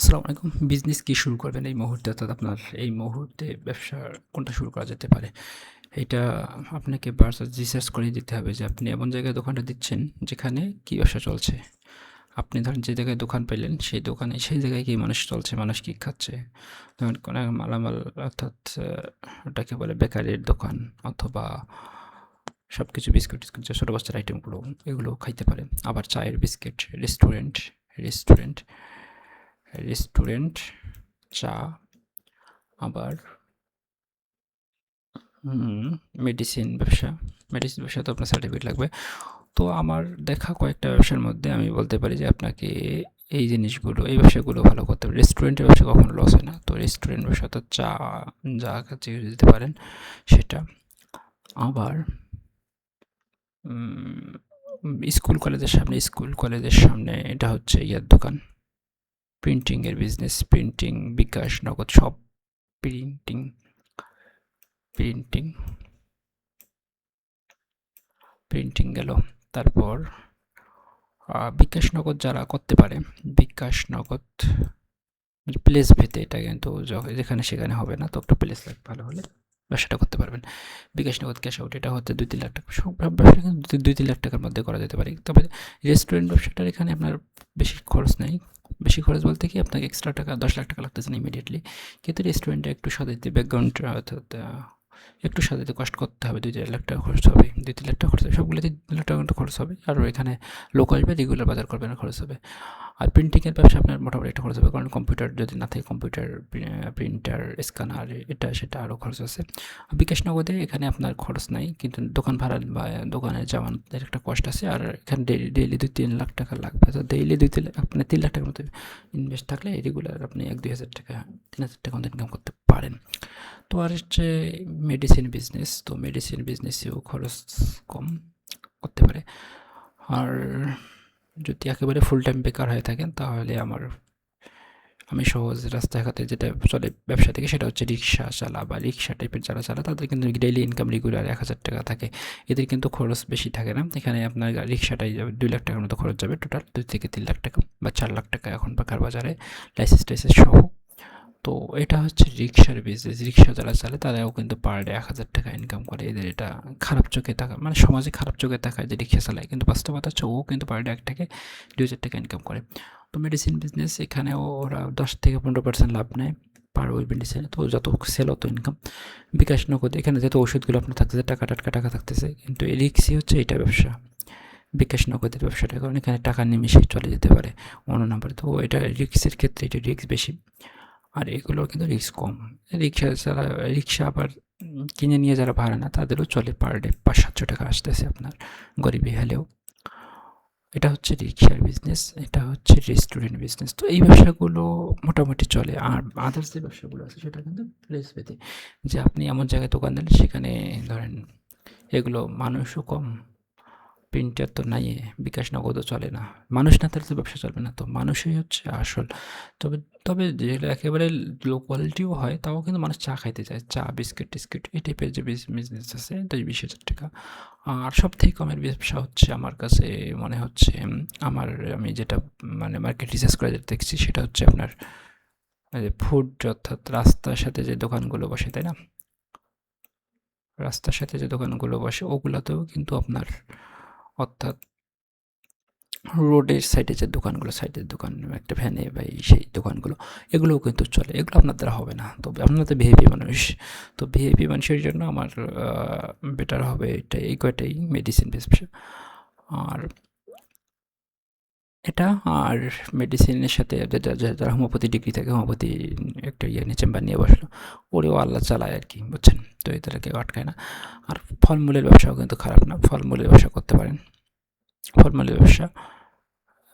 আসসালামু আলাইকুম। বিজনেস কি শুরু করবেন এই মুহূর্তে? অর্থাৎ আপনার এই মুহূর্তে ব্যবসা কোনটা শুরু করা যেতে পারে? এইটা আপনাকে রিসার্চ করে দিতে হবে যে আপনি এমন জায়গায় দোকানটা দিচ্ছেন যেখানে কি ব্যবসা চলছে। আপনি ধরেন যে জায়গায় দোকান পেলেন সেই জায়গায় কি মানুষ চলছে, মানুষ কি খাচ্ছে? ধরেন কোনো মালামাল অর্থাৎ ওটাকে বলে বেকারির দোকান অথবা সবকিছু বিস্কুট-টিস্কুট যে ছোট বাচ্চার আইটেমগুলো এগুলো খাইতে পারে। আবার চায়ের বিস্কিট, রেস্টুরেন্ট রেস্টুরেন্ট, চা, আবার হুম, মেডিসিন ব্যবসা তো আপনার সার্টিফিকেট লাগবে। তো আমার দেখা কয়েকটা ব্যবসার মধ্যে আমি বলতে পারি যে আপনাকে এই ব্যবসাগুলো ভালো করতে হবে। রেস্টুরেন্টের ব্যবসা কখনো লস হয় না। তো রেস্টুরেন্ট ব্যবসা তো যা খাচ্ছে দিতে পারেন সেটা। আবার স্কুল কলেজের সামনে এটা হচ্ছে ইয়ার দোকান, প্রিন্টিংয়ের বিজনেস, প্রিন্টিং, বিকাশ, নগদ সব প্রিন্টিং, প্রিন্টিং, প্রিন্টিং গেল। তারপর বিকাশ নগদ যারা করতে পারে, বিকাশ নগদ প্লেস ভেদে এটা কিন্তু যেখানে সেখানে হবে না, তো একটা প্লেস ভালো হলে ব্যবসাটা করতে পারবেন। বিকাশ নগদ ক্যাশ আউট এটা হচ্ছে 2-3 লাখ টাকা, সব ব্যবসা কিন্তু 2-3 লাখ টাকার মধ্যে করা যেতে পারে। তবে রেস্টুরেন্ট ব্যবসাটার এখানে আপনার বেশি খরচ নেই। বেশি খরচ বলতে কি আপনাকে এক্সট্রা টাকা 10 লাখ টাকা লাগতেছে না ইমিডিয়েটলি, কিন্তু রেস্টুরেন্টে একটু সাজাইতে ব্যাকগ্রাউন্ড অর্থাৎ একটু সাজাতে কষ্ট করতে হবে, 2-4 লাখ টাকা খরচ হবে, 2-3 লাখ টাকা খরচ হবে, সবগুলোতে 2 লাখ টাকা কিন্তু খরচ হবে। আর এখানে লোক আসবে, রেগুলার বাজার করবে না, খরচ হবে। আর প্রিন্টিংয়ের ব্যবসা আপনার মোটামুটি একটা খরচ হবে, কারণ কম্পিউটার যদি না থাকে, কম্পিউটার, প্রিন্টার, স্ক্যানার, এটা সেটা আরও খরচ আছে। বিকাশ নগদে এখানে আপনার খরচ নাই, কিন্তু দোকান ভাড়া বা দোকানে যাওয়ার একটা কষ্ট আছে। আর এখানে ডেইলি 2-3 লাখ টাকা লাগবে। তো ডেইলি 2-3 লাখ, আপনার 3 লাখ টাকার মতো ইনভেস্ট থাকলে রেগুলার আপনি 1-2 হাজার টাকা, 3 হাজার টাকা মতো ইনকাম করতে পারেন। তো আর হচ্ছে মেডিসিন বিজনেস, তো মেডিসিন বিজনেসেও খরচ কম করতে পারে। আর যদি একেবারে ফুল টাইম বেকার হয়ে থাকেন তাহলে আমি সহজ রাস্তাঘাটে যেটা চলে ব্যবসা থেকে, সেটা হচ্ছে রিক্সা চালা বা রিক্সা টাইপের যারা চালা, তাদের কিন্তু ডেইলি ইনকাম রেগুলার 1,000 টাকা থাকে। এদের কিন্তু খরচ বেশি থাকে না। এখানে আপনার রিক্সাটাই যাবে 2 লাখ টাকার মতো খরচ যাবে, টোটাল 2 থেকে 3 লাখ টাকা বা 4 লাখ টাকা এখন বেকার বাজারে, লাইসেন্স টাইসেন্স সহ। তো এটা হচ্ছে রিক্সার বিজনেস। রিক্সা যারা চালায় তারাও কিন্তু পার ডে 1,000 টাকা ইনকাম করে। এদের এটা খারাপ চোখে তাকায়, মানে সমাজে খারাপ চোখে তাকায় যে রিক্সা চালায়, কিন্তু বাস্তবতা হচ্ছে ও কিন্তু পার ডে 1 থেকে 2 হাজার টাকা ইনকাম করে। তো মেডিসিন বিজনেস, এখানেও ওরা 10 থেকে 15% লাভ নেয় পার ওই মেডিসিনে। তো যত সেল অত ইনকাম। বিকাশ নগদ, এখানে যেহেতু ওষুধগুলো আপনার থাকতেছে, টাকা থাকতেছে, কিন্তু এই রিক্সই হচ্ছে এটা ব্যবসা, বিকাশ নগদের ব্যবসাটা, কারণ এখানে টাকা নিমিশেই চলে যেতে পারে অন্য নাম্বারে। তো এটা রিক্সের ক্ষেত্রে এটা রিক্স বেশি, আর এগুলোর কিন্তু রিস্ক কম। রিক্সা আবার কিনে নিয়ে যারা ভাড়া না, তাদেরও চলে পার ডে 500-700 টাকা আসতেছে আপনার, গরিবই হলেও। এটা হচ্ছে রিক্সার বিজনেস, এটা হচ্ছে রেস্টুরেন্ট বিজনেস। তো এই ব্যবসাগুলো মোটামুটি চলে। আর আদার্স যে ব্যবসাগুলো আছে সেটা কিন্তু প্লেস ভেদে, যে আপনি এমন জায়গায় দোকান দিলেন সেখানে ধরেন এগুলো মানুষও কম, প্রিন্টার তো নাই, বিকাশ নগদও চলে না, মানুষ না থাকলে তো ব্যবসা চলবে না। তো মানুষই হচ্ছে আসল। তবে তবে যেগুলো একেবারে লো কোয়ালিটিও হয়, তাও কিন্তু মানুষ চা খাইতে চায়, চা, বিস্কিট টিস্কিট এই টাইপের যে বিজনেস আছে, তো 20,000 টাকা। আর সব থেকে কমের ব্যবসা হচ্ছে আমার কাছে মনে হচ্ছে, আমি যেটা মানে মার্কেট রিসার্চ করে যেটা দেখছি, সেটা হচ্ছে আপনার ফুড, অর্থাৎ রাস্তার সাথে যে দোকানগুলো বসে, তাই না? রাস্তার সাথে যে দোকানগুলো বসে ওগুলাতেও কিন্তু আপনার, অর্থাৎ রোডের সাইডে যে দোকানগুলো, সাইডের দোকান, একটা ভ্যানে বা সেই দোকানগুলো, এগুলোও কিন্তু চলে। এগুলো আপনার দ্বারা হবে না, তবে আপনার তো ভিআইপি মানুষ। তো ভিআইপি মানুষের জন্য আমার বেটার হবে এটা, এই কয়টাই মেডিসিন ব্যবসা। আর এটা, আর মেডিসিনের সাথে যারা হোমিওপ্যাথি ডিগ্রি থাকে, হোমিওপ্যাথি একটা ইয়ে নিয়ে চেম্বার নিয়ে বসলো, ওরেও আল্লাহ চালায় আর কি, বুঝছেন? তো এদের কেউ আটকায় না। আর ফলমূলের ব্যবসাও কিন্তু খারাপ না, ফলমূলের ব্যবসা করতে পারেন। ফলমূলের ব্যবসা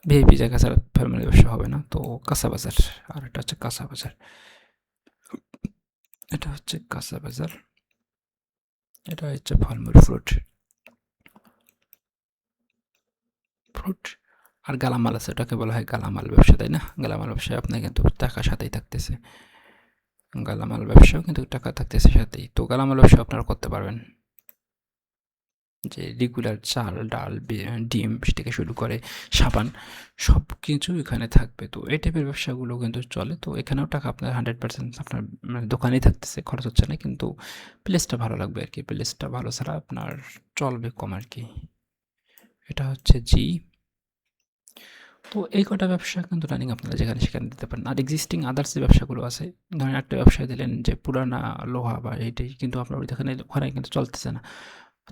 ভিআইপি জায়গা ছাড়া ফলমূলের ব্যবসা হবে না। তো কাঁচা বাজার, আর এটা হচ্ছে কাঁচা বাজার, এটা হচ্ছে কাঁচা বাজার, এটা হচ্ছে ফলমূল, ফ্রুট। আর গালামাল আছে, ওটাকে বলা হয় গালামাল ব্যবসা, তাই না? গালামাল ব্যবসায় আপনার কিন্তু টাকা সাথেই থাকতেছে, গালামাল ব্যবসাও কিন্তু টাকা থাকতেছে সাথেই। তো গালামাল ব্যবসা আপনারা করতে পারবেন, যে রেগুলার চাল, ডাল, ডিম থেকে শুরু করে সাবান সব কিছু এখানে থাকবে। তো এই টাইপের ব্যবসাগুলো কিন্তু চলে। তো এখানেও টাকা আপনার 100% আপনার মানে দোকানেই থাকতেছে, খরচ হচ্ছে না। কিন্তু প্লেসটা ভালো লাগবে আরকি। প্লেসটা ভালো ছাড়া আপনার চলবে কম আরকি। এটা হচ্ছে জি। তো এই কটা ব্যবসা কিন্তু রানিং আপনারা যেখানে সেখানে দিতে পারেন। আর এক্সিস্টিং আদার্স যে ব্যবসাগুলো আছে, ধরেন একটা ব্যবসায় দিলেন যে পুরানা লোহা বা এইটাই, কিন্তু আপনার ওখানে কিন্তু চলতেছে না।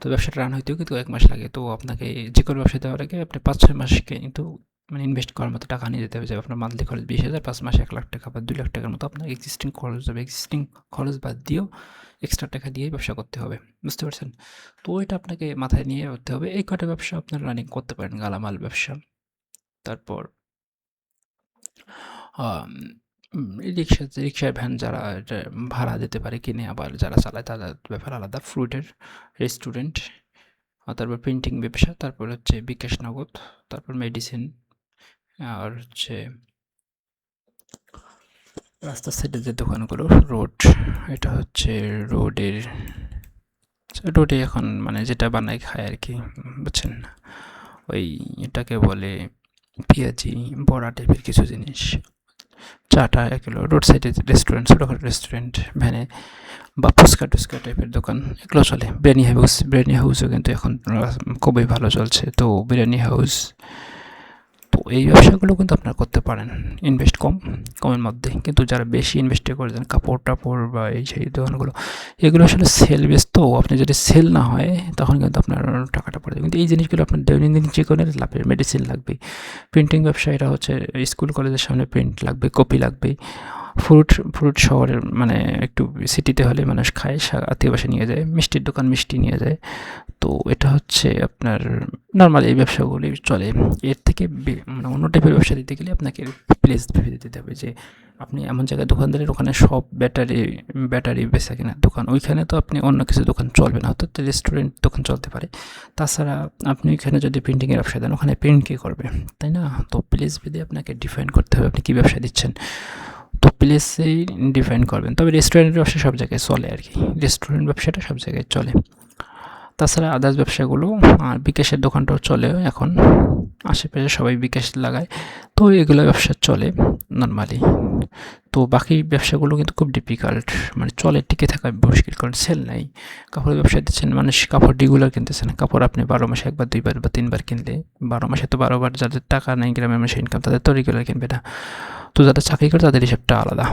তো ব্যবসাটা রান হইতেও কিন্তু 1 মাস লাগে। তো আপনাকে যেকোনো ব্যবসা দেওয়ার আগে আপনি 5-6 মাস কিন্তু মানে ইনভেস্ট করার মতো টাকা নিয়ে যেতে হবে। যে আপনার মান্থলি খরচ 20,000, 5 মাসে 1 লাখ টাকা বা 2 লাখ টাকার মতো আপনার এক্সিস্টিং খরচ হবে। এক্সিস্টিং খরচ বাদ দিয়েও এক্সট্রা টাকা দিয়েই ব্যবসা করতে হবে। বুঝতে পারছেন? তো এটা আপনাকে মাথায় নিয়ে করতে হবে। এই কটা ব্যবসা আপনারা রানিং করতে পারেন। গালামাল ব্যবসা, তারপর আম রিক্সার ভ্যান যারা এটা ভাড়া দিতে পারে কিনে, আবার যারা চালায় তাদের ব্যাপার আলাদা। ফ্রুটের রেস্টুরেন্ট, তারপর প্রিন্টিং ব্যবসা, তারপর হচ্ছে বিকাশ নগদ, তারপর মেডিসিন, আর হচ্ছে রাস্তার সাইডে যে দোকানগুলো, রোড, এটা হচ্ছে রোডের রোডে এখন মানে যেটা বানায় খায় আর কি, বুঝছেন? ওই এটাকে বলে পেঁয়াজি বড়া টাইপের কিছু জিনিস, চাটা এগুলো রোড সাইডে রেস্টুরেন্ট, ছোটোখাটো রেস্টুরেন্ট, ভ্যানে বা ফুচকা টুচকা টাইপের দোকান, এগুলো চলে। বিরিয়ানি হাউসও কিন্তু এখন খুবই ভালো চলছে। তো বিরিয়ানি হাউস, তো এই ব্যবসাগুলো কিন্তু আপনারা করতে পারেন। ইনভেস্ট কমের মধ্যে, কিন্তু যারা বেশি ইনভেস্ট করে দেন কাপড় টাপড় বা এই সেই দোকানগুলো, এগুলো আসলে সেল বেস। তো আপনি যদি সেল না হয় তখন কিন্তু আপনার টাকাটা পড়ে যাবে। কিন্তু এই জিনিসগুলো আপনার দৈনন্দিন জীবনের লাগবে। মেডিসিন লাগবে, প্রিন্টিং ব্যবসা, এটা হচ্ছে স্কুল কলেজের সামনে প্রিন্ট লাগবে, কপি লাগবে। ফ্রুট শহরের মানে একটু সিটিতে হলে মানুষ খায়, আত্মীয় বাসায় নিয়ে যায়। মিষ্টির দোকান মিষ্টি নিয়ে যায়। তো এটা হচ্ছে আপনার নর্মাল এই ব্যবসাগুলি চলে। এর থেকে মানে অন্য টাইপের ব্যবসা দিতে গেলে আপনাকে প্লেস ভেবে দিতে হবে যে আপনি এমন জায়গায় দোকান দিলেন ওখানে সব ব্যাটারি বেচা কেনার দোকান, ওইখানে তো আপনি অন্য কিছু দোকান চলবে না, অর্থাৎ রেস্টুরেন্ট দোকান চলতে পারে। তাছাড়া আপনি এখানে যদি প্রিন্টিংয়ের ব্যবসা দেন, ওখানে প্রিন্ট কে করবে, তাই না? তো প্লেস ভেদে আপনাকে ডিফাইন করতে হবে আপনি কী ব্যবসা দিচ্ছেন। তো প্লেসেই ডিফাইন করবেন। তবে রেস্টুরেন্টের ব্যবসা সব জায়গায় চলে আর কি, রেস্টুরেন্ট ব্যবসাটা সব জায়গায় চলে। তাছাড়া আদার্স ব্যবসাগুলো, আর বিকাশের দোকানটাও চলে এখন, আশেপাশে সবাই বিকাশ লাগায়। তো এগুলো ব্যবসা চলে নর্মালি। তো বাকি ব্যবসাগুলো কিন্তু খুব ডিফিকাল্ট, মানে চলে, টিকে থাকা মুশকিল, কারণ সেল নাই। কাপড়ের ব্যবসা দিচ্ছেন, মানুষ কাপড় রেগুলার কিনতেছে না। কাপড় আপনি 12 মাসে 1 বার 2 বার বা 3 বার কিনলে, 12 মাসে তো 12 বার, যাদের টাকা নাই, গ্রামের মানুষের ইনকাম, তাদের তো রেগুলার কিনবে না। তো যারা চাকরি করে তাদের হিসাবটা আলাদা।